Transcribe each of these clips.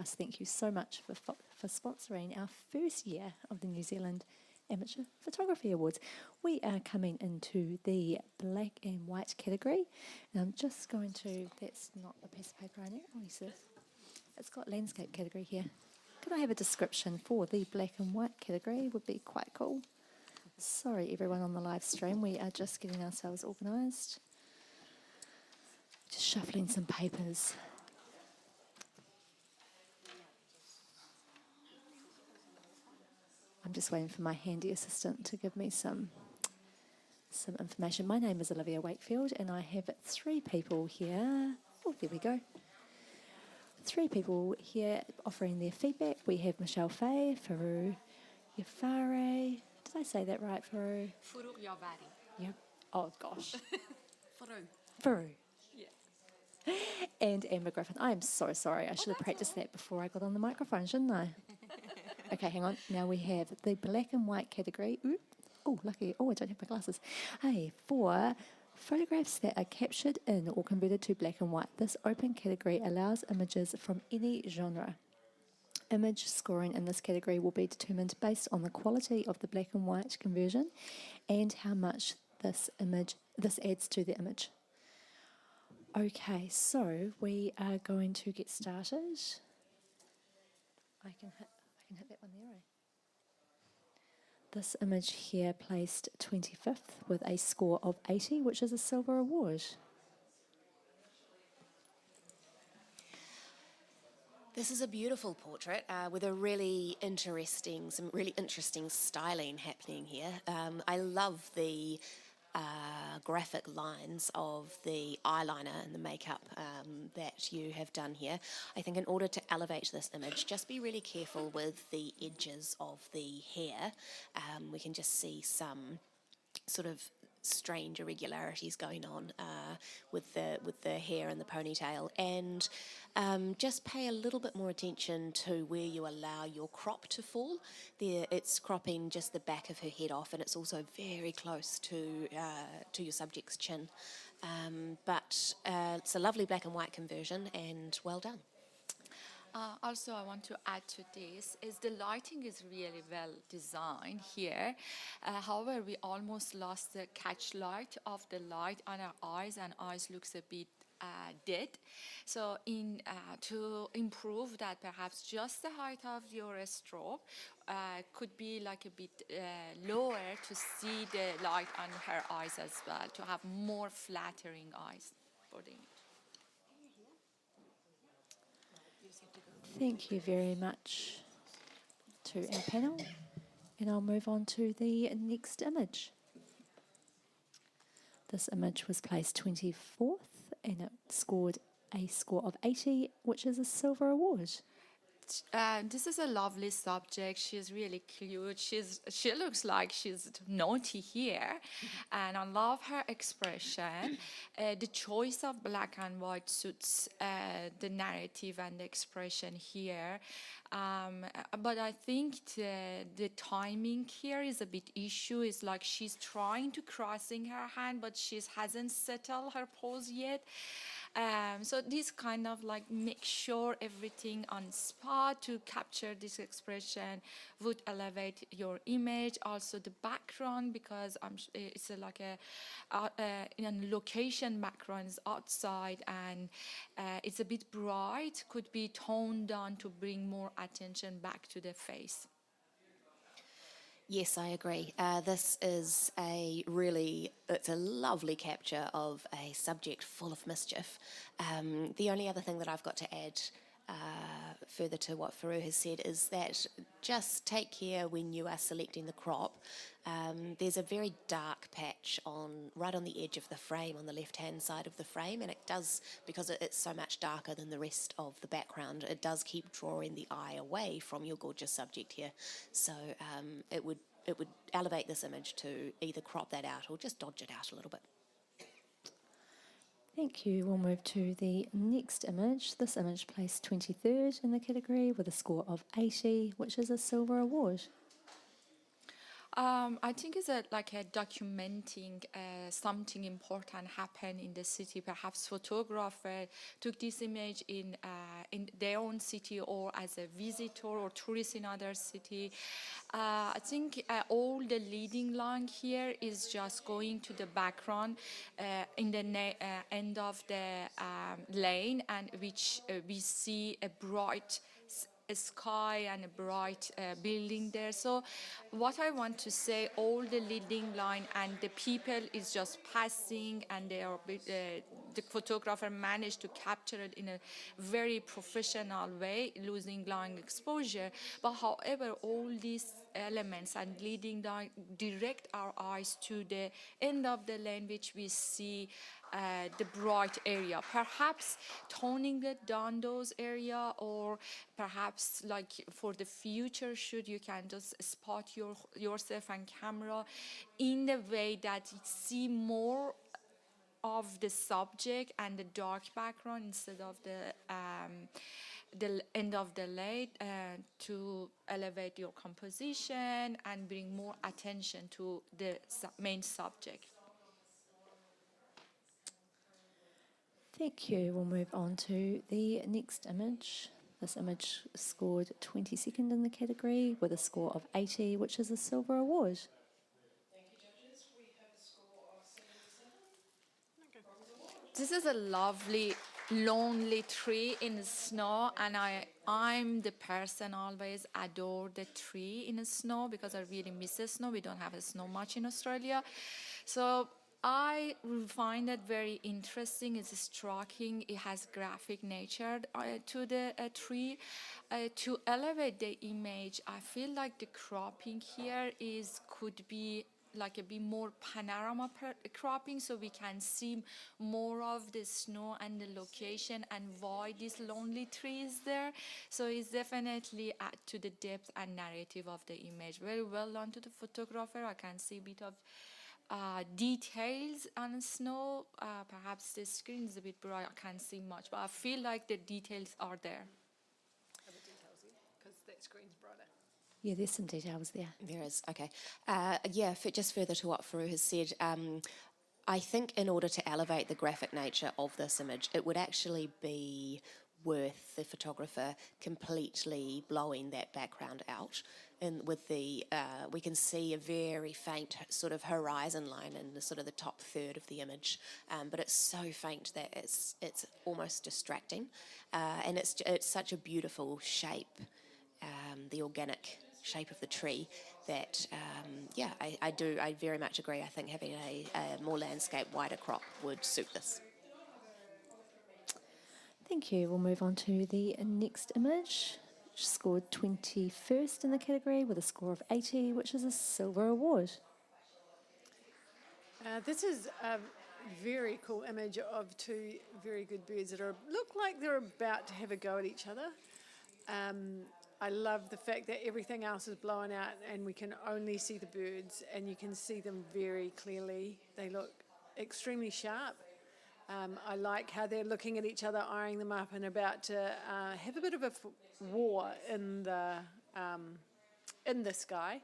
Thank you so much for sponsoring our first year of the New Zealand Amateur Photography Awards. We are coming into the black and white category. And I'm just going to, that's not the piece of paper I need. Oh, yes, it's got landscape category here. Could I have a description for the black and white category? Would be quite cool. Sorry, everyone on the live stream. We are just getting ourselves organised. Just shuffling some papers. I'm just waiting for my handy assistant to give me some information. My name is Olivia Wakefield and I have 3 people here. Oh, there we go. 3 people here offering their feedback. We have Michelle Fay, Faru Yafare. Did I say that right, Faru? Faru Yafare. Yep. Oh, gosh. Faru. Faru. Yeah. And Amber Griffin. I am so sorry. I should have practiced that before I got on the microphone, shouldn't I? Okay, hang on. Now we have the black and white category. Ooh. Oh, lucky. Oh, I don't have my glasses. Hey, for photographs that are captured in or converted to black and white. This open category allows images from any genre. Image scoring in this category will be determined based on the quality of the black and white conversion and how much this adds to the image. Okay, so we are going to get started. I can hit that one there, eh? This image here placed 25th with a score of 80, which is a silver award. This is a beautiful portrait with some really interesting styling happening here. I love the graphic lines of the eyeliner and the makeup that you have done here. I think in order to elevate this image, just be really careful with the edges of the hair. We can just see some sort of strange irregularities going on with the hair and the ponytail, and just pay a little bit more attention to where you allow your crop to fall. There, it's cropping just the back of her head off, and it's also very close to your subject's chin. But it's a lovely black and white conversion, and well done. Also, I want to add to this is the lighting is really well designed here. However, we almost lost the catch light of the light on our eyes, and eyes looks a bit dead. So to improve that, perhaps just the height of your strobe could be like a bit lower to see the light on her eyes as well, to have more flattering eyes for the image. Thank you very much to our panel. And I'll move on to the next image. This image was placed 24th and it scored a score of 80, which is a silver award. This is a lovely subject. She's really cute. She looks like she's naughty here, and I love her expression. The choice of black and white suits the narrative and the expression here. But I think the timing here is a bit issue. It's like she's trying to crossing her hand, but she hasn't settled her pose yet. So this kind of like make sure everything on spot to capture this expression would elevate your image. Also the background, because it's like a location background is outside, and it's a bit bright, could be toned down to bring more attention back to the face. Yes, I agree. This is it's a lovely capture of a subject full of mischief. The only other thing that I've got to add further to what Faru has said is that just take care when you are selecting the crop. There's a very dark patch right on the edge of the frame, on the left-hand side of the frame, and it does, because it's so much darker than the rest of the background, it does keep drawing the eye away from your gorgeous subject here. So it would elevate this image to either crop that out or just dodge it out a little bit. Thank you. We'll move to the next image. This image placed 23rd in the category with a score of 80, which is a silver award. I think it's like a documenting something important happened in the city. Perhaps photographer took this image in their own city or as a visitor or tourist in other city. I think all the leading line here is just going to the background in the end of the lane, and which we see a bright a sky and a bright building there. So what I want to say, all the leading line and the people is just passing, and they are, the photographer managed to capture it in a very professional way, losing line exposure. But however, all these elements and leading line direct our eyes to the end of the lane, which we see the bright area. Perhaps toning it down those area, or perhaps like for the future shoot, you can just spot yourself and camera in the way that you see more of the subject and the dark background instead of the end of the light, to elevate your composition and bring more attention to the main subject. Thank you. We'll move on to the next image. This image scored 22nd in the category with a score of 80, which is a silver award. This is a lovely, lonely tree in the snow, and I'm the person always adore the tree in the snow because I really miss the snow. We don't have the snow much in Australia. So I find it very interesting. It's striking. It has graphic nature to the tree. To elevate the image, I feel like the cropping here could be like a bit more panorama cropping, so we can see more of the snow and the location and why this lonely tree is there. So it's definitely add to the depth and narrative of the image. Very well done to the photographer. I can see a bit of details on the snow. Perhaps the screen is a bit bright, I can't see much, but I feel like the details are there. Are the details in? Because that screen's brighter. Yeah, there's some details there. There is, okay. Just further to what Faru has said, I think in order to elevate the graphic nature of this image, it would actually be worth the photographer completely blowing that background out. And with the, we can see a very faint sort of horizon line in the sort of the top third of the image, but it's so faint that it's almost distracting, and it's such a beautiful shape, the organic shape of the tree, that I very much agree. I think having a more landscape, wider crop would suit this. Thank you. We'll move on to the next image, which scored 21st in the category with a score of 80, which is a silver award. This is a very cool image of two very good birds that look like they're about to have a go at each other. I love the fact that everything else is blown out and we can only see the birds, and you can see them very clearly. They look extremely sharp. I like how they're looking at each other, eyeing them up, and about to have a bit of a war in the sky.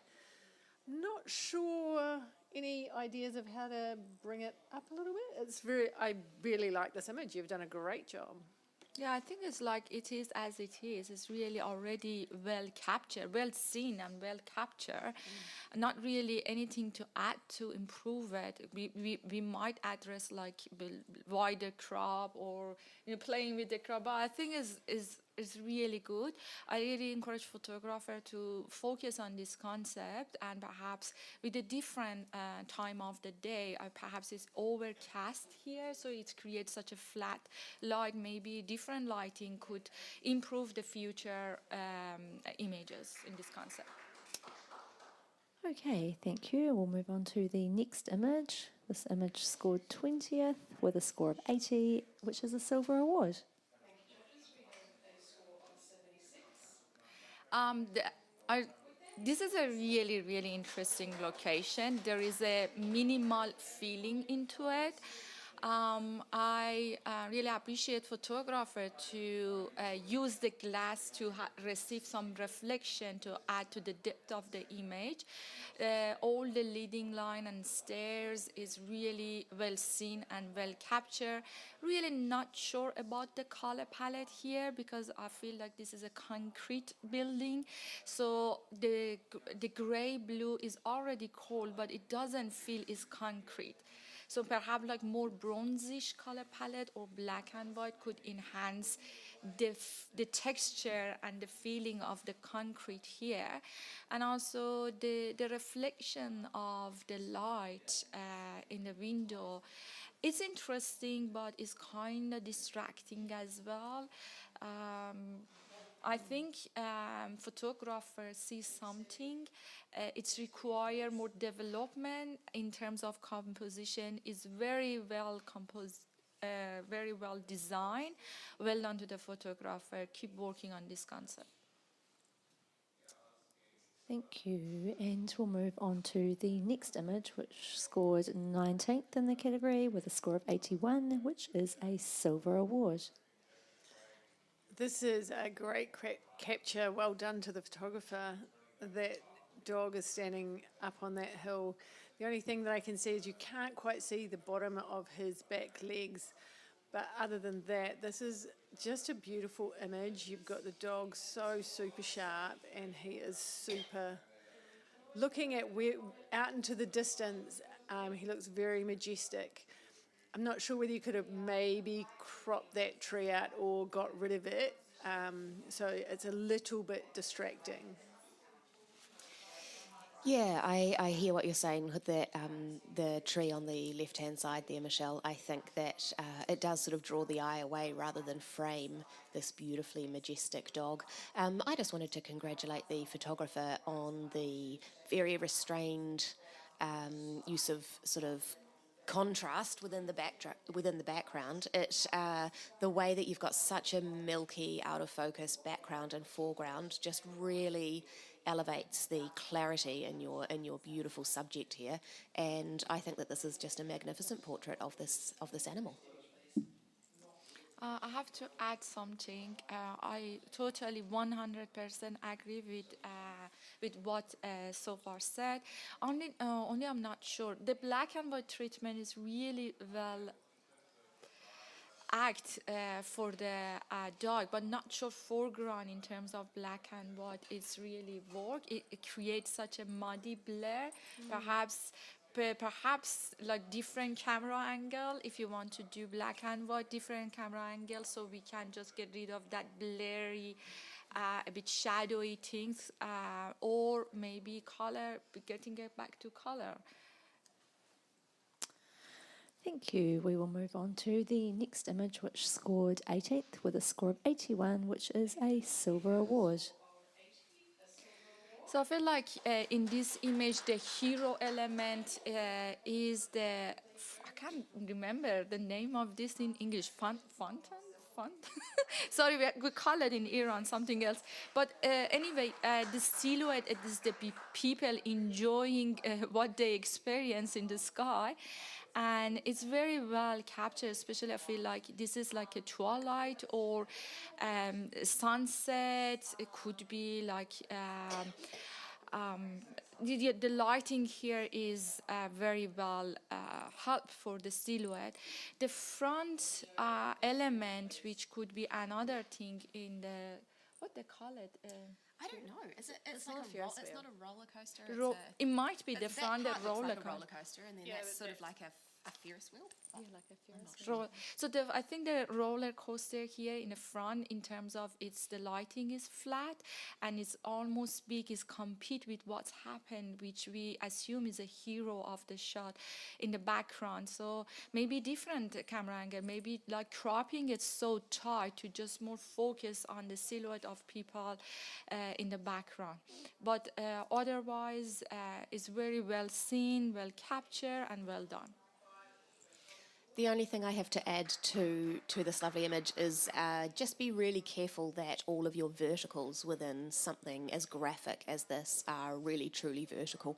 Not sure any ideas of how to bring it up a little bit. I really like this image. You've done a great job. Yeah, I think it's like it is as it is. It's really already well captured, well seen and well captured. Not really anything to add to improve it. We might address like wider crop or playing with the crop, but I think is really good. I really encourage photographer to focus on this concept, and perhaps with a different time of the day, perhaps it's overcast here, so it creates such a flat light. Maybe different lighting could improve the future images in this concept. Okay, thank you. We'll move on to the next image. This image scored 20th with a score of 80, which is a silver award. This is a really, really interesting location. There is a minimal feeling into it. I really appreciate photographer to use the glass to receive some reflection to add to the depth of the image. All the leading line and stairs is really well seen and well captured. Really not sure about the color palette here because I feel like this is a concrete building. So the gray blue is already cold, but it doesn't feel is concrete. So perhaps like more bronzish color palette or black and white could enhance the texture and the feeling of the concrete here. And also the reflection of the light in the window. It's interesting, but it's kind of distracting as well. I think photographers see something. It's require more development in terms of composition. Is very well composed, very well designed. Well done to the photographer. Keep working on this concept. Thank you. And we'll move on to the next image, which scored 19th in the category with a score of 81, which is a silver award. This is a great capture. Well done to the photographer. That dog is standing up on that hill. The only thing that I can see is you can't quite see the bottom of his back legs. But other than that, this is just a beautiful image. You've got the dog so super sharp and he is super. Looking at out into the distance, he looks very majestic. I'm not sure whether you could have maybe cropped that tree out or got rid of it. So it's a little bit distracting. Yeah, I hear what you're saying with that, the tree on the left-hand side there, Michelle. I think that it does sort of draw the eye away rather than frame this beautifully majestic dog. I just wanted to congratulate the photographer on the very restrained use of sort of contrast within the background. The way that you've got such a milky, out of focus background and foreground just really elevates the clarity in your beautiful subject here. And I think that this is just a magnificent portrait of this animal. I have to add something. I totally 100% agree with what so far said. Only I'm not sure. The black and white treatment is really well act for the dog, but not sure foreground in terms of black and white. It's really work. It creates such a muddy blur. Perhaps like different camera angle if you want to do black and white, different camera angle, so we can just get rid of that blurry, a bit shadowy things, or maybe color, getting it back to color. Thank you. We will move on to the next image, which scored 18th with a score of 81, which is a silver award. So I feel like in this image, the hero element is I can't remember the name of this in English, fountain? Sorry, we call it in Iran something else. But anyway, the silhouette is the people enjoying what they experience in the sky. And it's very well captured, especially I feel like this is like a twilight or sunset. It could be like the lighting here is very well helped for the silhouette. The front element, which could be another thing in the, what they call it? I don't know. Is it? It's not like a Ferris it's wheel. not a roller coaster. It might be the front that part roller looks like a coaster. roller coaster, and then that's sort of like a Ferris wheel. Yeah, like a Ferris. So I think the roller coaster here in the front, in terms of the lighting is flat and it's almost big, is compete with what's happened, which we assume is a hero of the shot in the background. So maybe different camera angle, maybe like cropping it so tight to just more focus on the silhouette of people in the background. But otherwise, it's very well seen, well captured, and well done. The only thing I have to add to this lovely image is just be really careful that all of your verticals within something as graphic as this are really truly vertical.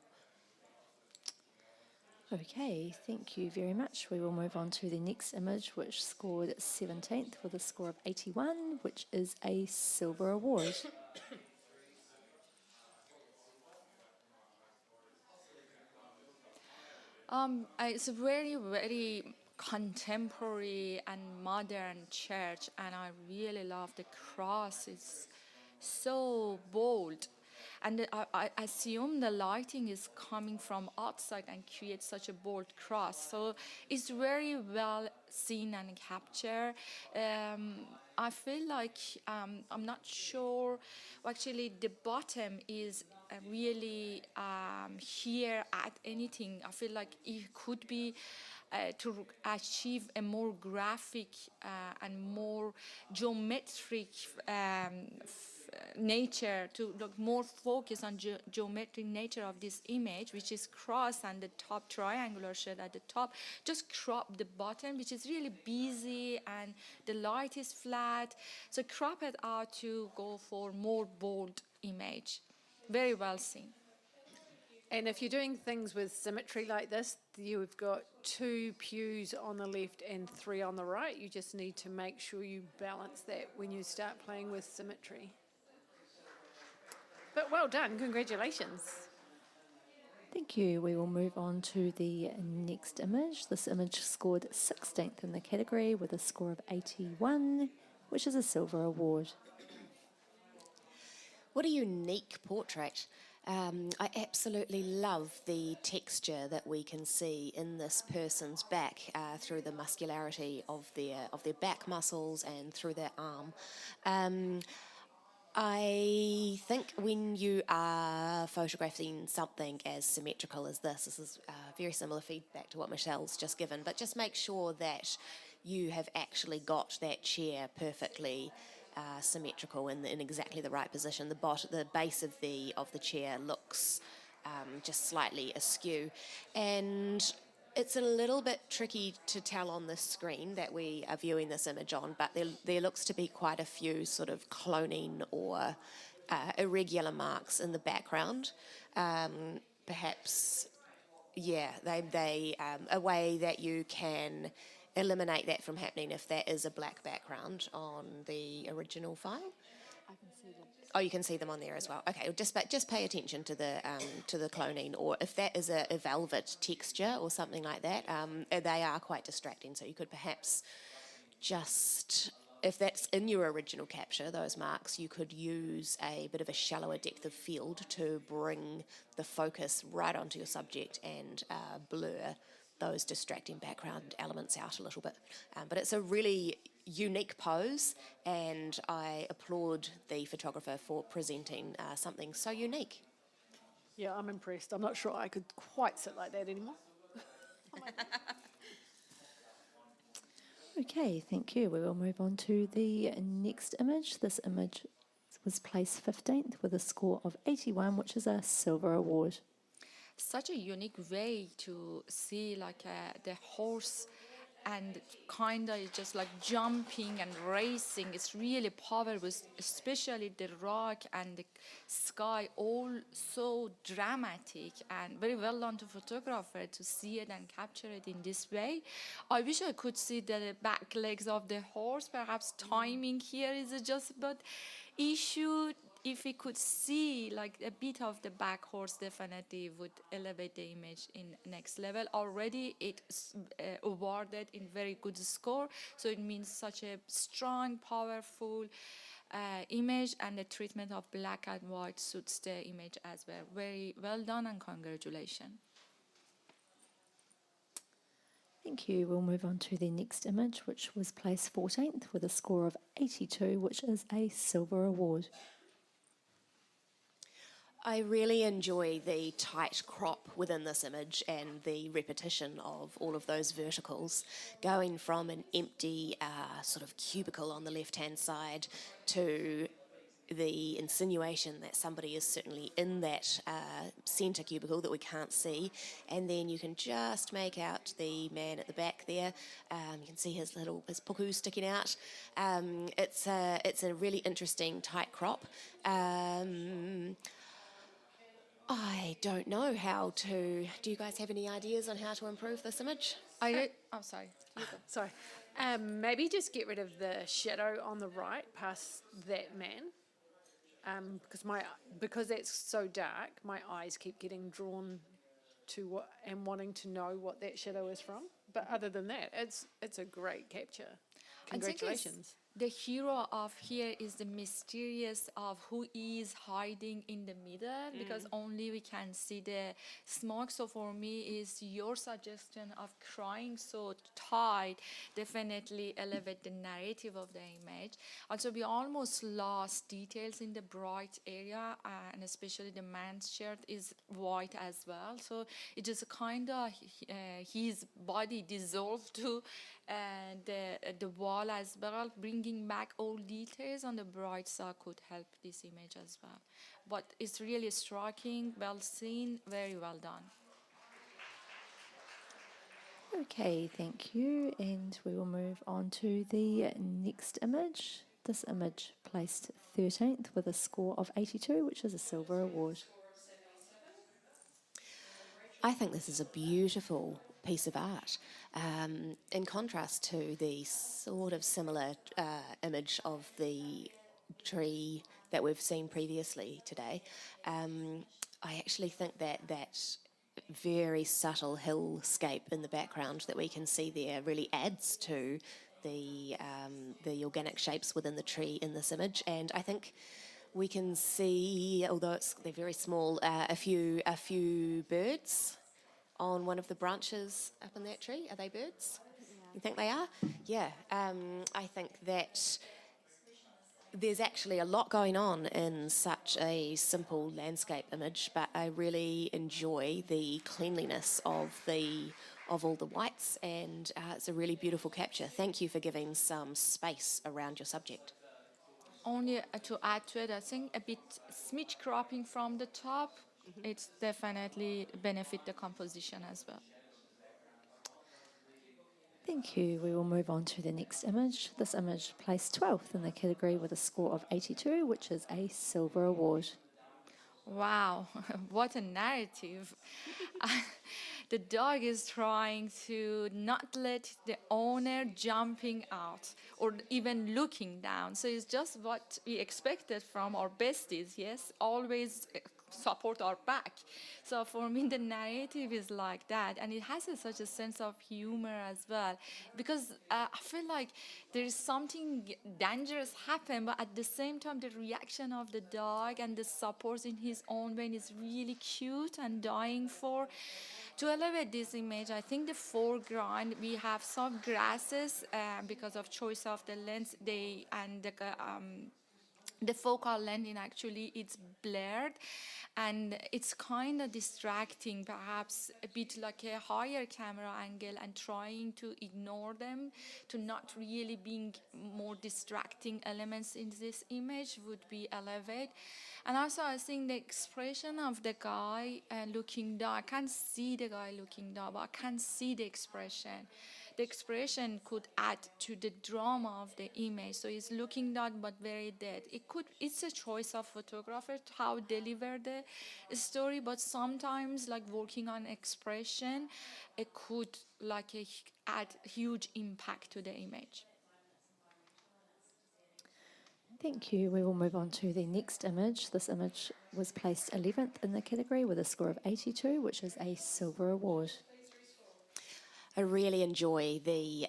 Okay, thank you very much. We will move on to the next image, which scored 17th with a score of 81, which is a silver award. It's a very, very contemporary and modern church, and I really love the cross. It's so bold. And I assume the lighting is coming from outside and creates such a bold cross. So it's very well seen and captured. I feel like I'm not sure. Actually, the bottom is really here at anything. I feel like it could be to achieve a more graphic and more geometric nature, to look more focus on geometric nature of this image, which is cross and the top triangular shape at the top. Just crop the bottom, which is really busy, and the light is flat. So crop it out to go for more bold image. Very well seen. And if you're doing things with symmetry like this, you've got 2 pews on the left and 3 on the right. You just need to make sure you balance that when you start playing with symmetry. But well done, congratulations. Thank you. We will move on to the next image. This image scored 16th in the category with a score of 81, which is a silver award. What a unique portrait. I absolutely love the texture that we can see in this person's back through the muscularity of their back muscles and through their arm. I think when you are photographing something as symmetrical as this is very similar feedback to what Michelle's just given, but just make sure that you have actually got that chair perfectly symmetrical in exactly the right position. The base of the chair looks just slightly askew, and it's a little bit tricky to tell on this screen that we are viewing this image on, but there looks to be quite a few sort of cloning or irregular marks in the background. Perhaps, yeah, they a way that you can eliminate that from happening if that is a black background on the original file. I can see them. Oh, you can see them on there as well. Okay, well, just pay attention to the cloning, or if that is a velvet texture or something like that, they are quite distracting. So you could perhaps just, if that's in your original capture, those marks, you could use a bit of a shallower depth of field to bring the focus right onto your subject and blur those distracting background elements out a little bit. But it's a really unique pose, and I applaud the photographer for presenting something so unique. Yeah, I'm impressed. I'm not sure I could quite sit like that anymore. Okay, thank you. We will move on to the next image. This image was placed 15th with a score of 81, which is a silver award. Such a unique way to see like the horse and kind of just like jumping and racing. It's really powerful, especially the rock and the sky, all so dramatic and very well done to photographer to see it and capture it in this way. I wish I could see the back legs of the horse. Perhaps timing here is just but issue. If we could see like a bit of the back horse, definitely would elevate the image in next level. Already it's awarded in very good score, so it means such a strong, powerful image, and the treatment of black and white suits the image as well. Very well done, and congratulations. Thank you. We'll move on to the next image, which was placed 14th with a score of 82, which is a silver award. I really enjoy the tight crop within this image and the repetition of all of those verticals, going from an empty sort of cubicle on the left-hand side to the insinuation that somebody is certainly in that centre cubicle that we can't see, and then you can just make out the man at the back there. You can see his puku sticking out. It's a really interesting tight crop. I I don't know how to. Do you guys have any ideas on how to improve this image? I'm sorry. You go. Sorry. Maybe just get rid of the shadow on the right past that man. Because that's so dark, my eyes keep getting drawn to what and wanting to know what that shadow is from. But other than that, it's a great capture. I think Congratulations. the hero of here is the mysterious of who is hiding in the middle, because only we can see the smoke. So for me, is your suggestion of crying so tight definitely elevate the narrative of the image. Also, we almost lost details in the bright area, and especially the man's shirt is white as well. So it just kind of his body dissolved to the wall as well, bringing back all details on the bright side could help this image as well. But it's really striking, well seen, very well done. Okay, thank you. And we will move on to the next image. This image placed 13th with a score of 82, which is a silver award. I think this is a beautiful piece of art. In contrast to the sort of similar image of the tree that we've seen previously today, I actually think that very subtle hillscape in the background that we can see there really adds to the organic shapes within the tree in this image. And I think we can see, although they're very small, a few birds on one of the branches up in that tree. Are they birds? You think they are? Yeah. I think that there's actually a lot going on in such a simple landscape image, but I really enjoy the cleanliness of all the whites, and it's a really beautiful capture. Thank you for giving some space around your subject. Only to add to it, I think a bit smidge cropping from the top, it's definitely benefit the composition as well. Thank you. We will move on to the next image. This image placed 12th in the category with a score of 82, which is a silver award. Wow, what a narrative. The dog is trying to not let the owner jumping out or even looking down. So it's just what we expected from our besties, yes? Always support our back. So for me, the narrative is like that. And it has such a sense of humor as well. Because I feel like there is something dangerous happen, but at the same time, the reaction of the dog and the support in his own way is really cute and dying for. To elevate this image, I think the foreground, we have some grasses because of choice of the lens, the focal length actually it's blurred, and it's kind of distracting, perhaps a bit like a higher camera angle and trying to ignore them, to not really being more distracting elements in this image would be elevate. And also I think the expression of the guy looking down, I can't see the guy looking down, but I can see the expression. The expression could add to the drama of the image. So he's looking down but very dead. It's a choice of photographer how deliver the story, but sometimes like working on expression, it could add huge impact to the image. Thank you. We will move on to the next image. This image was placed 11th in the category with a score of 82, which is a silver award. I really enjoy the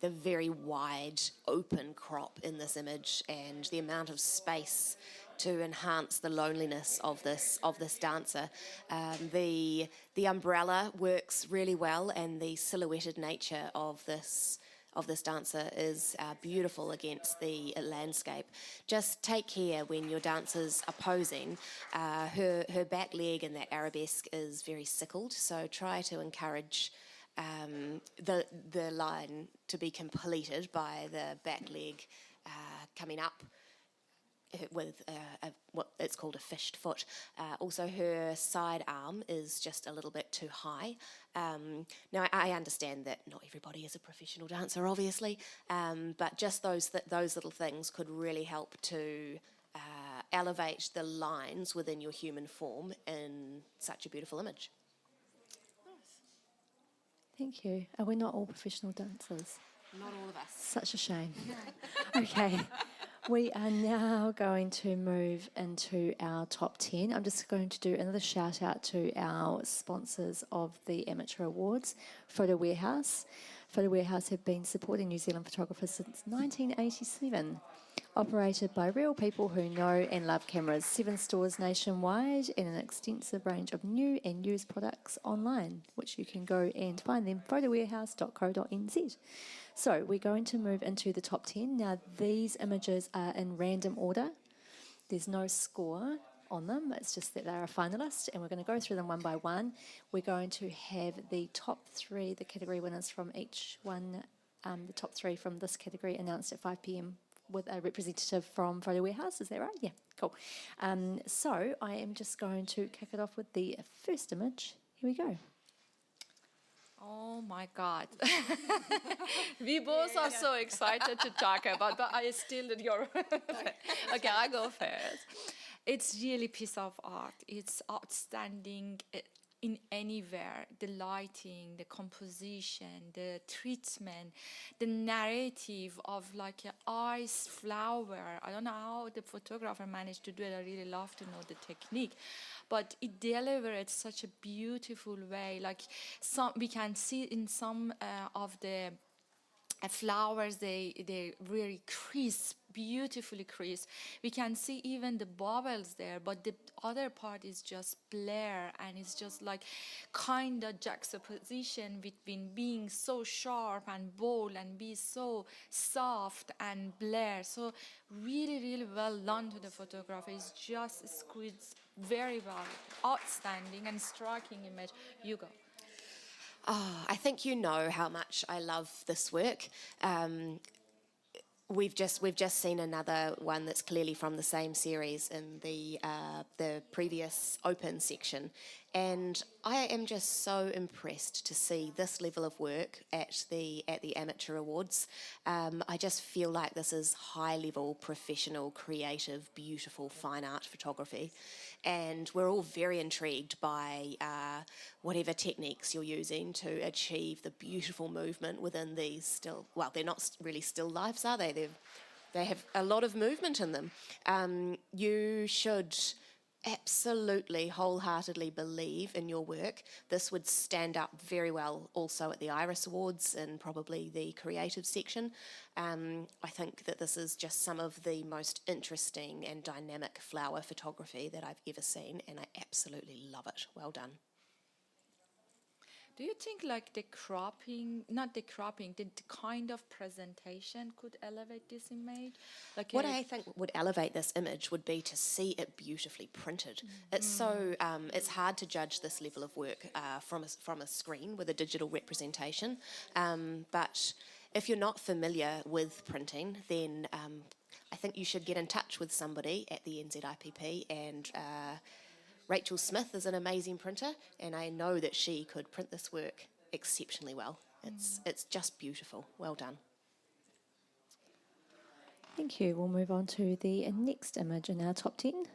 very wide open crop in this image and the amount of space to enhance the loneliness of this dancer. The umbrella works really well, and the silhouetted nature of this dancer is beautiful against the landscape. Just take care when your dancers are posing. Her back leg in that arabesque is very sickled, so try to encourage the line to be completed by the back leg coming up with what it's called a fished foot. Also, her side arm is just a little bit too high. Now, I understand that not everybody is a professional dancer, obviously, but just those little things could really help to elevate the lines within your human form in such a beautiful image. Thank you. Are we not all professional dancers? Not all of us. Such a shame. Okay, we are now going to move into our top 10. I'm just going to do another shout out to our sponsors of the Amateur Awards, Photo Warehouse. Photo Warehouse have been supporting New Zealand photographers since 1987. Operated by real people who know and love cameras, 7 stores nationwide and an extensive range of new and used products online, which you can go and find them, photowarehouse.co.nz. So we're going to move into the top 10. Now these images are in random order. There's no score on them, it's just that they're a finalist, and we're going to go through them one by one. We're going to have the top 3, the category winners from each one, the top 3 from this category announced at 5 p.m. with a representative from Photo Warehouse. Is that right? Yeah, cool. So I am just going to kick it off with the first image. Here we go. Oh my God. We both are so excited to talk about, but I still did your. Okay, I go first. It's really piece of art. It's outstanding in anywhere. The lighting, the composition, the treatment, the narrative of like an ice flower. I don't know how the photographer managed to do it. I really love to know the technique. But it delivered such a beautiful way. Like we can see in some of the flowers, they really crisp, beautifully crisp. We can see even the bubbles there, but the other part is just blur, and it's just like kind of juxtaposition between being so sharp and bold and be so soft and blur. So really, really well done to the photographer. It's just squeezed very well, outstanding and striking image. You go. Oh, I think you know how much I love this work. We've just seen another one that's clearly from the same series in the previous open section, and I am just so impressed to see this level of work at the Amateur Awards. I just feel like this is high level, professional, creative, beautiful fine art photography, and we're all very intrigued by whatever techniques you're using to achieve the beautiful movement within these still. Well, they're not really still lifes, are they? They have a lot of movement in them. You should absolutely wholeheartedly believe in your work. This would stand up very well also at the Iris Awards and probably the creative section. I think that this is just some of the most interesting and dynamic flower photography that I've ever seen, and I absolutely love it. Well done. Do you think like the cropping, not the cropping, the kind of presentation could elevate this image? Like what I think would elevate this image would be to see it beautifully printed. It's so it's hard to judge this level of work from a screen with a digital representation. But if you're not familiar with printing, then I think you should get in touch with somebody at the NZIPP, and Rachel Smith is an amazing printer, and I know that she could print this work exceptionally well. It's just beautiful. Well done. Thank you. We'll move on to the next image in our top 10.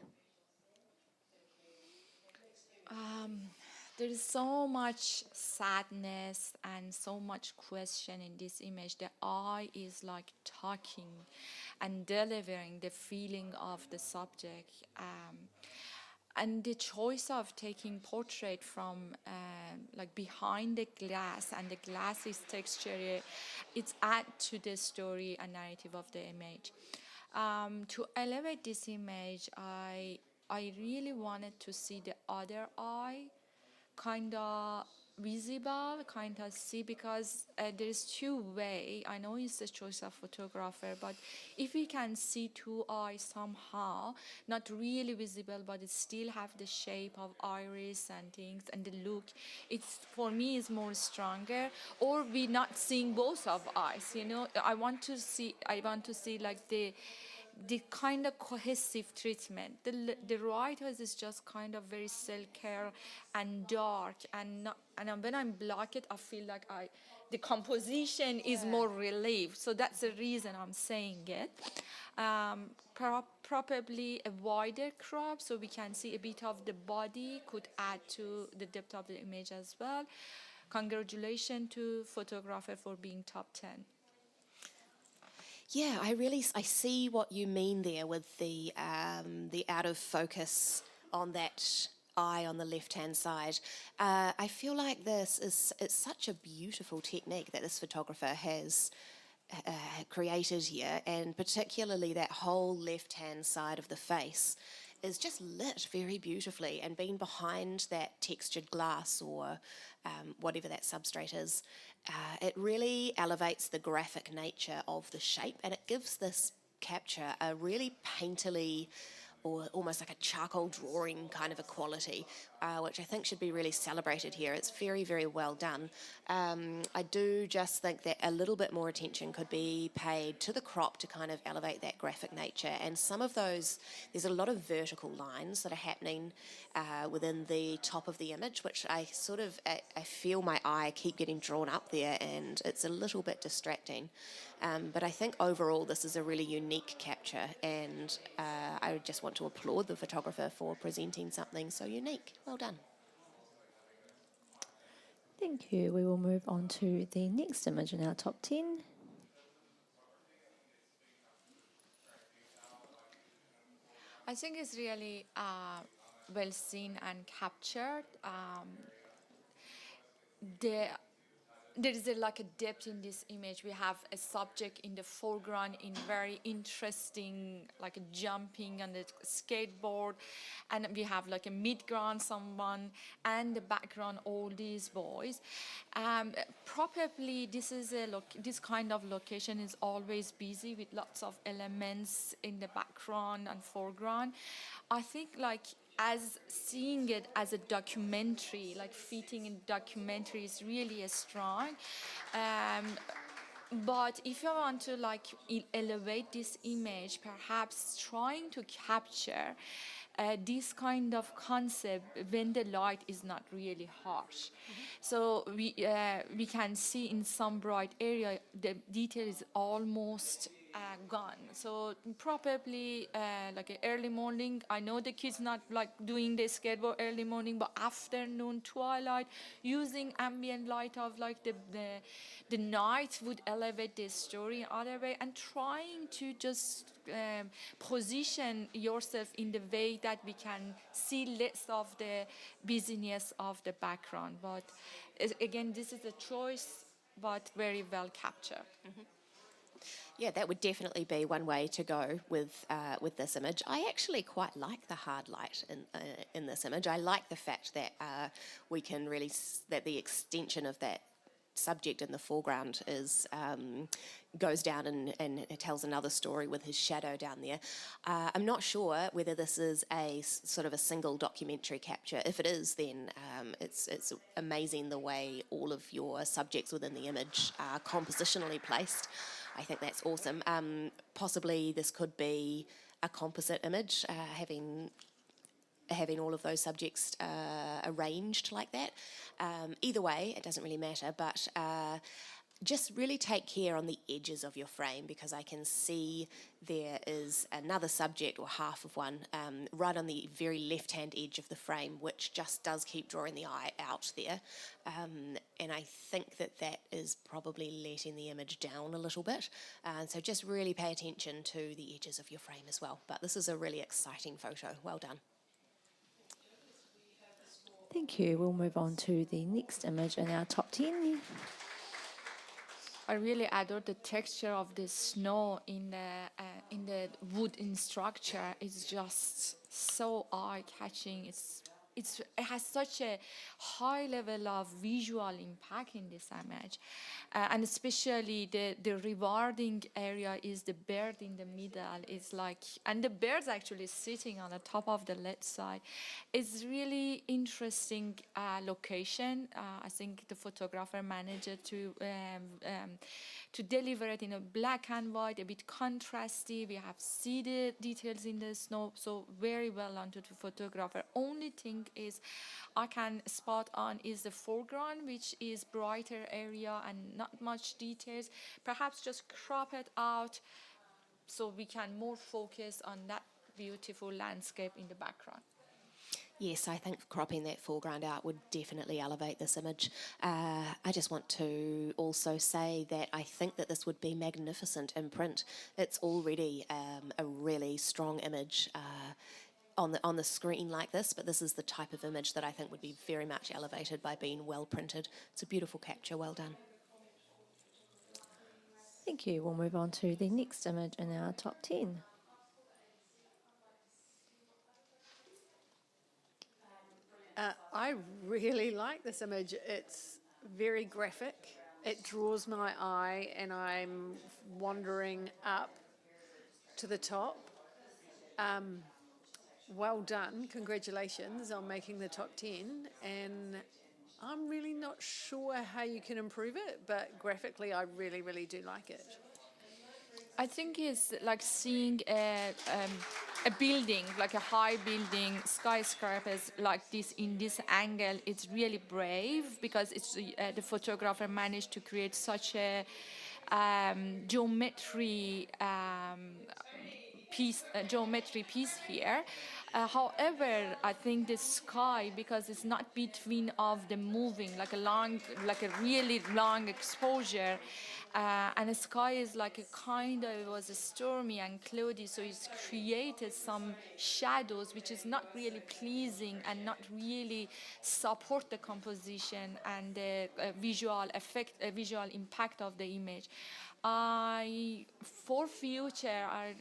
There is so much sadness and so much question in this image. The eye is like talking and delivering the feeling of the subject. And the choice of taking portrait from like behind the glass, and the glass is texture, it's add to the story and narrative of the image. To elevate this image, I really wanted to see the other eye kind of visible, kind of see, because there is two way. I know it's the choice of photographer, but if we can see two eyes somehow, not really visible, but it still have the shape of iris and things and the look, it's for me is more stronger. Or we not seeing both of eyes, you know. I want to see like the kind of cohesive treatment. The right eyes is just kind of very silky and dark, and when I'm block it, I feel like the composition is more relief. So that's the reason I'm saying it. probably a wider crop, so we can see a bit of the body, could add to the depth of the image as well. Congratulations to photographer for being top 10. Yeah, I see what you mean there with the out of focus on that eye on the left hand side. I feel like it's such a beautiful technique that this photographer has created here, and particularly that whole left hand side of the face is just lit very beautifully, and being behind that textured glass or whatever that substrate is, it really elevates the graphic nature of the shape, and it gives this capture a really painterly or almost like a charcoal drawing kind of a quality, which I think should be really celebrated here. It's very, very well done. I do just think that a little bit more attention could be paid to the crop to kind of elevate that graphic nature. And some of those, there's a lot of vertical lines that are happening within the top of the image, which I feel my eye keep getting drawn up there, and it's a little bit distracting. But I think overall this is a really unique capture, and I just want to applaud the photographer for presenting something so unique. Well done. Thank you. We will move on to the next image in our top 10. I think it's really well seen and captured. The there is like a depth in this image. We have a subject in the foreground in very interesting, like a jumping on the skateboard, and we have like a midground someone, and the background all these boys. Probably this kind of location is always busy with lots of elements in the background and foreground. I think as seeing it as a documentary, like fitting in documentary is really strong. But if you want to elevate this image, perhaps trying to capture this kind of concept when the light is not really harsh. So we can see in some bright area the detail is almost gone. So probably like an early morning. I know the kids not like doing the skateboard early morning, but afternoon, twilight, using ambient light of like the night would elevate the story in other way, and trying to just position yourself in the way that we can see less of the busyness of the background. But again, this is a choice, but very well captured. Mm-hmm. Yeah, that would definitely be one way to go with this image. I actually quite like the hard light in this image. I like the fact that we can really that the extension of that subject in the foreground is goes down and it tells another story with his shadow down there. I'm not sure whether this is a sort of a single documentary capture. If it is, then it's amazing the way all of your subjects within the image are compositionally placed. I think that's awesome. Possibly this could be a composite image, having all of those subjects arranged like that. Either way, it doesn't really matter, but just really take care on the edges of your frame, because I can see there is another subject or half of one right on the very left-hand edge of the frame, which just does keep drawing the eye out there. And I think that is probably letting the image down a little bit. So just really pay attention to the edges of your frame as well. But this is a really exciting photo. Well done. Thank you. We'll move on to the next image in our top 10. I really adore the texture of the snow in the wooden structure. It's just so eye-catching. It has such a high level of visual impact in this image. And especially the rewarding area is the bird in the middle. It's like, and the bird's actually sitting on the top of the left side. It's really interesting location. I think the photographer managed to deliver it in a black and white, a bit contrasty. We have see the details in the snow, so very well done to the photographer. Only thing is I can spot on is the foreground, which is brighter area and not much details. Perhaps just crop it out so we can more focus on that beautiful landscape in the background. Yes, I think cropping that foreground out would definitely elevate this image. I just want to also say that I think that this would be magnificent in print. It's already a really strong image on the screen like this, but this is the type of image that I think would be very much elevated by being well printed. It's a beautiful capture, well done. Thank you. We'll move on to the next image in our top 10. I really like this image. It's very graphic. It draws my eye, and I'm wandering up to the top. Well done. Congratulations on making the top 10. And I'm really not sure how you can improve it, but graphically, I really, really do like it. I think it's like seeing a building, like a high building, skyscrapers like this in this angle. It's really brave because it's the photographer managed to create such a geometry piece here. However, I think the sky, because it's not between of the moving, like a really long exposure, and the sky is like a kind of, it was stormy and cloudy, so it's created some shadows which is not really pleasing and not really support the composition and the visual effect, visual impact of the image. For future, I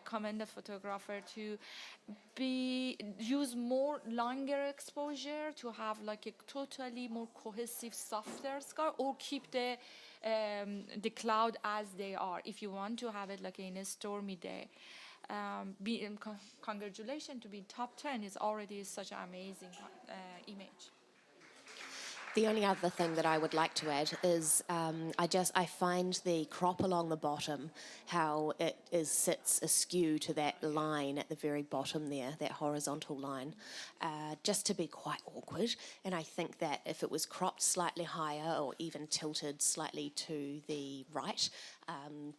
commend the photographer to use more longer exposure to have like a totally more cohesive, softer sky, or keep the cloud as they are. If you want to have it like in a stormy day, congratulations to be top 10 is already such an amazing image. The only other thing that I would like to add is I find the crop along the bottom, how it sits askew to that line at the very bottom there, that horizontal line, just to be quite awkward. And I think that if it was cropped slightly higher or even tilted slightly to the right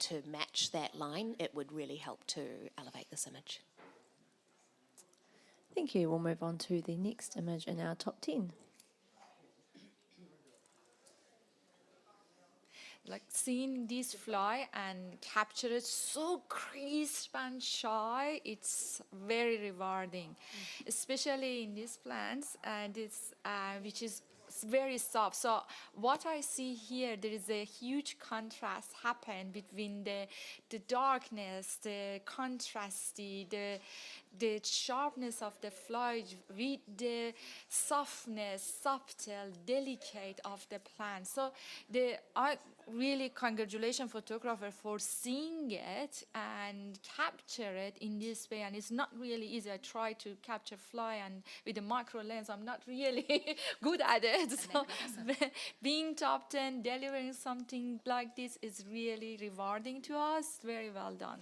to match that line, it would really help to elevate this image. Thank you. We'll move on to the next image in our top 10. Like seeing this fly and capture it so crisp and shy, it's very rewarding, especially in these plants, and it's which is very soft. So what I see here, there is a huge contrast happen between the darkness, the contrasty, the sharpness of the foliage with the softness, subtle, delicate of the plant. So I really congratulations photographer for seeing it and capture it in this way. And it's not really easy. I try to capture fly and with a micro lens, I'm not really good at it. So being top 10, delivering something like this is really rewarding to us. Very well done.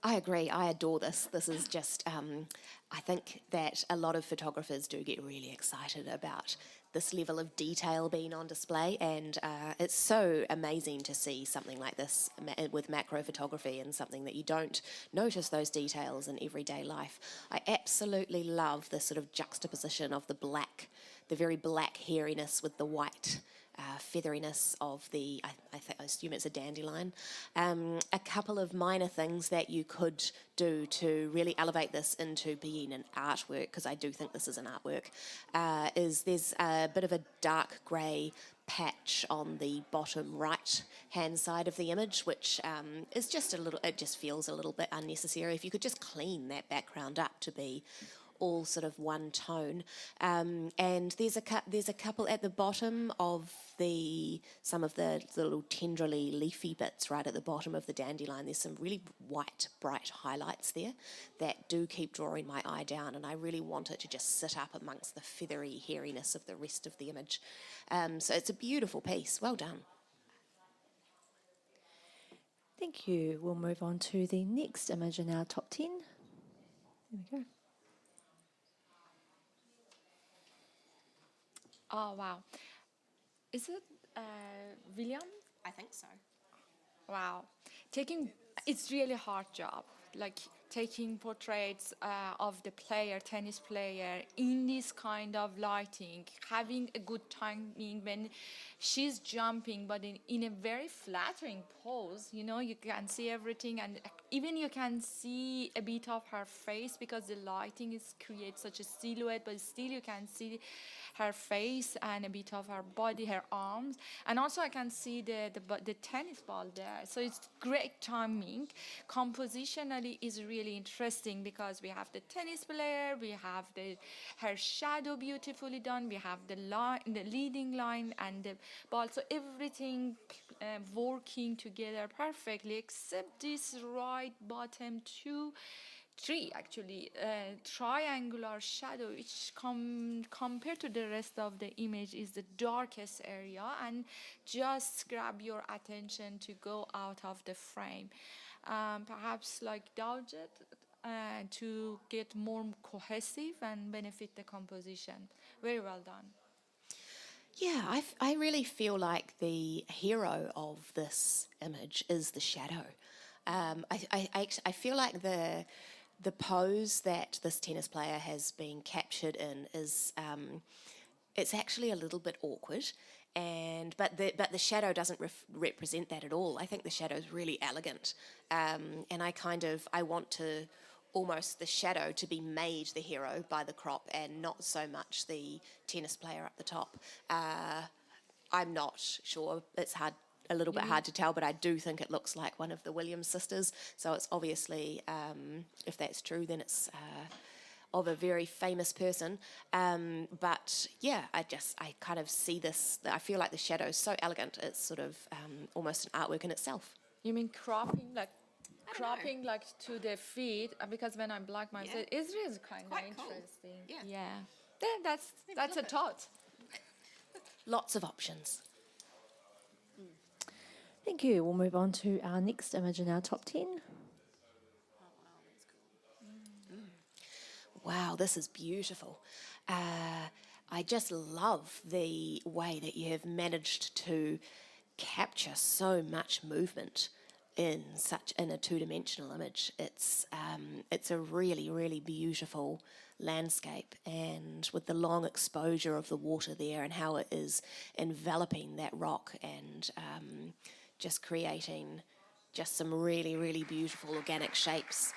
I agree. I adore this. This is just, I think that a lot of photographers do get really excited about this level of detail being on display, and it's so amazing to see something like this with macro photography and something that you don't notice those details in everyday life. I absolutely love this sort of juxtaposition of the black, the very black hairiness with the white featheriness of the, I assume it's a dandelion. A couple of minor things that you could do to really elevate this into being an artwork, because I do think this is an artwork, is there's a bit of a dark grey patch on the bottom right hand side of the image, which is just a little, it just feels a little bit unnecessary. If you could just clean that background up to be all sort of one tone, and there's a couple at the bottom of some of the little tendrily leafy bits right at the bottom of the dandelion. There's some really white, bright highlights there that do keep drawing my eye down, and I really want it to just sit up amongst the feathery hairiness of the rest of the image. So it's a beautiful piece. Well done. Thank you. We'll move on to the next image in our top 10. There we go. Oh, wow. Is it William? I think so. Wow. Taking It's really hard job, like taking portraits of the player, tennis player, in this kind of lighting, having a good timing when she's jumping, but in a very flattering pose. You know, you can see everything, and even you can see a bit of her face because the lighting is creates such a silhouette, but still you can see her face and a bit of her body, her arms, and also I can see the tennis ball there. So it's great timing. Compositionally is really interesting because we have the tennis player, we have her shadow beautifully done, we have the line, the leading line, and the ball. So everything working together perfectly, except this right bottom three actually triangular shadow, which compared to the rest of the image is the darkest area and just grab your attention to go out of the frame. Perhaps like dodge it to get more cohesive and benefit the composition. Very well done. Yeah, I really feel like the hero of this image is the shadow. I feel like the pose that this tennis player has been captured in is it's actually a little bit awkward, and but the shadow doesn't represent that at all. I think the shadow is really elegant, and I want to almost the shadow to be made the hero by the crop and not so much the tennis player up the top. I'm not sure. It's a little bit hard to tell, but I do think it looks like one of the Williams sisters. So it's obviously, if that's true, then it's of a very famous person. But yeah, I kind of see this. I feel like the shadow is so elegant. It's sort of almost an artwork in itself. You mean cropping like to the feet? Because when I'm black myself, Yeah. it's really kind of quite cool. interesting. Yeah. Yeah. Then that's a thought. Lots of options. Thank you. We'll move on to our next image in our top 10. Wow, this is beautiful. I just love the way that you have managed to capture so much movement in a two-dimensional image. It's a really, really beautiful landscape, and with the long exposure of the water there and how it is enveloping that rock and just creating just some really, really beautiful organic shapes.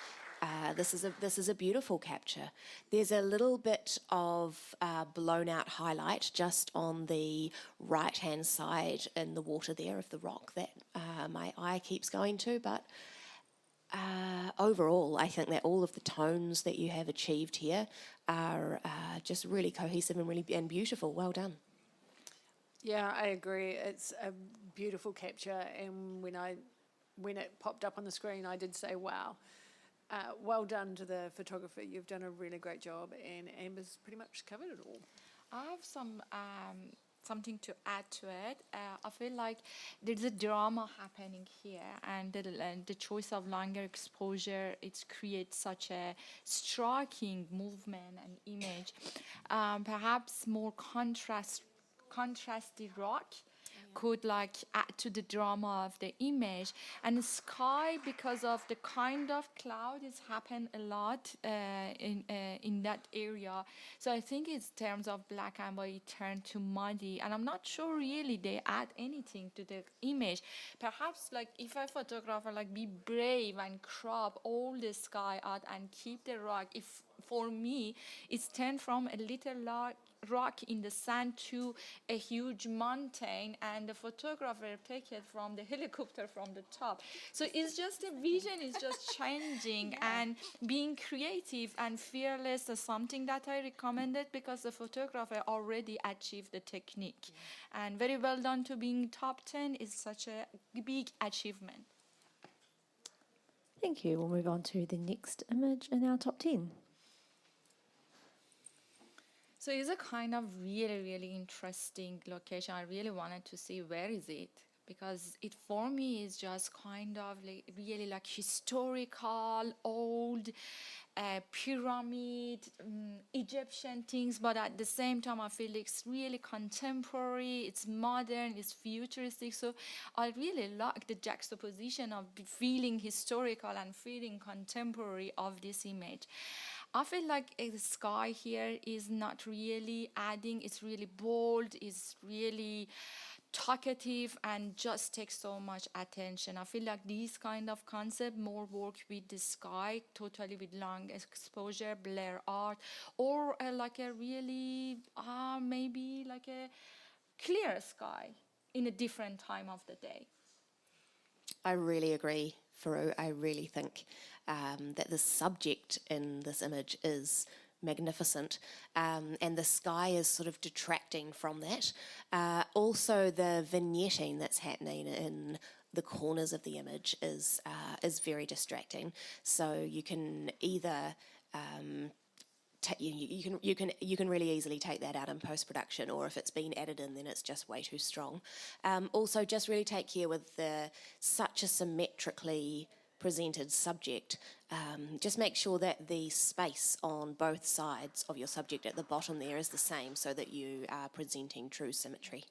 This is a beautiful capture. There's a little bit of blown out highlight just on the right hand side in the water there of the rock that my eye keeps going to, but overall I think that all of the tones that you have achieved here are just really cohesive and really beautiful. Well done. Yeah, I agree. It's a beautiful capture, and when it popped up on the screen, I did say, "Wow." Well done to the photographer. You've done a really great job, and Amber's pretty much covered it all. I have something to add to it. I feel like there's a drama happening here, and the choice of longer exposure, it creates such a striking movement and image. Perhaps more contrasty rock could like add to the drama of the image, and the sky, because of the kind of cloud is happen a lot in that area. So I think it's terms of black and white it turned to muddy, and I'm not sure really they add anything to the image. Perhaps like if a photographer like be brave and crop all the sky out and keep the rock, if for me it's turned from a little rock in the sand to a huge mountain, and the photographer take it from the helicopter from the top. So it's just the vision is just changing and being creative and fearless is something that I recommended because the photographer already achieved the technique. And very well done to being top 10 is such a big achievement. Thank you. We'll move on to the next image in our top 10. So it's a kind of really, really interesting location. I really wanted to see where is it. because it for me is just kind of like really like historical, old, pyramid, Egyptian things, but at the same time I feel it's really contemporary, it's modern, it's futuristic. So I really like the juxtaposition of feeling historical and feeling contemporary of this image. I feel like the sky here is not really adding, it's really bold, it's really talkative and just takes so much attention. I feel like these kind of concept more work with the sky, totally with long exposure, blur art, or like a really maybe like a clear sky in a different time of the day. I really agree, Faru. I really think that the subject in this image is magnificent, and the sky is sort of detracting from that. Also, the vignetting that's happening in the corners of the image is very distracting. So you can either you can really easily take that out in post-production, or if it's been added in, then it's just way too strong. Also, just really take care with such a symmetrically presented subject. Just make sure that the space on both sides of your subject at the bottom there is the same, so that you are presenting true symmetry.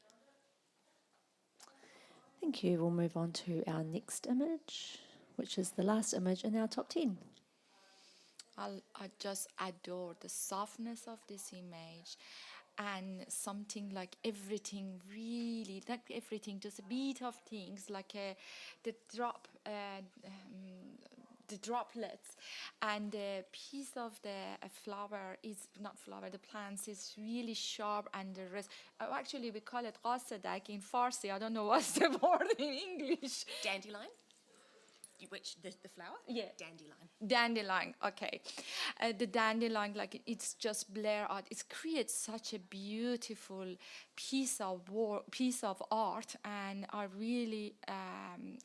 Thank you. We'll move on to our next image, which is the last image in our top 10. I just adore the softness of this image, and something like everything, really, like everything, just a bit of things, like the droplets, and the piece of the flower is not flower, the plants is really sharp, and the rest, actually we call it qasadak in Farsi. I don't know what's the word in English. Dandelion? Which, the flower? Yeah. Dandelion. Dandelion, okay. The dandelion, like it's just blur out. It creates such a beautiful piece of art, and I really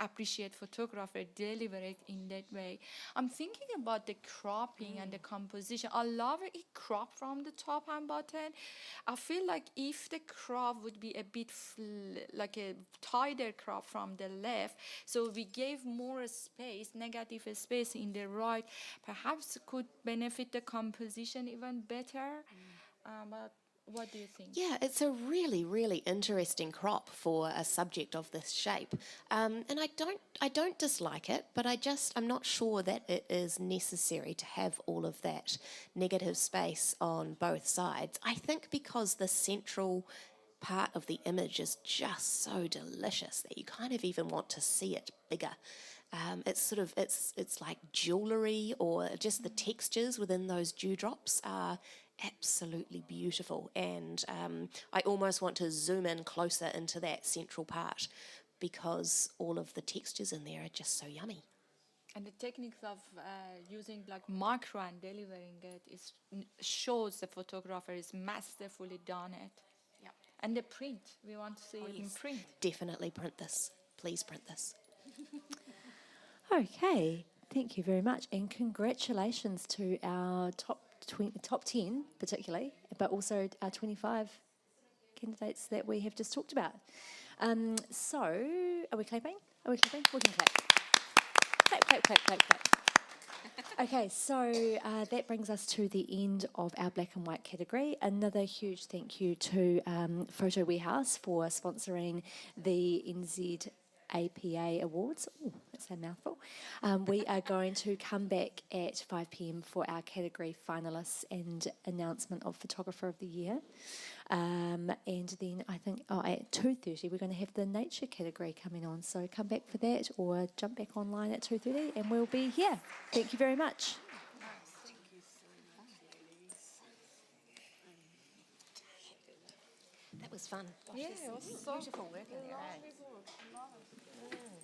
appreciate photographer deliver it in that way. I'm thinking about the cropping and the composition. I love it crop from the top and bottom. I feel like if the crop would be a bit like a tighter crop from the left, so we gave more space, negative space in the right, perhaps could benefit the composition even better. But what do you think? Yeah, it's a really, really interesting crop for a subject of this shape, and I don't dislike it, but I'm not sure that it is necessary to have all of that negative space on both sides. I think because the central part of the image is just so delicious that you kind of even want to see it bigger. It's like jewellery, or just the textures within those dewdrops are absolutely beautiful, and I almost want to zoom in closer into that central part, because all of the textures in there are just so yummy. And the techniques of using like macro and delivering it shows the photographer is masterfully done it. Yep. And the print, we want to see it in print. Definitely print this. Please print this. Okay, thank you very much, and congratulations to our top 10 particularly, but also our 25 candidates that we have just talked about. So, are we clapping? We can clap. Clap, clap, clap, clap, clap. Okay, so that brings us to the end of our black and white category. Another huge thank you to Photo Warehouse for sponsoring the NZAPA Awards. Oh, that's a mouthful. We are going to come back at 5 p.m. for our category finalists and announcement of Photographer of the Year. And then I think at 2:30 we're going to have the nature category coming on. So come back for that, or jump back online at 2:30 and we'll be here. Thank you very much. That was fun. Yeah, it was so Beautiful work in there. lovely work.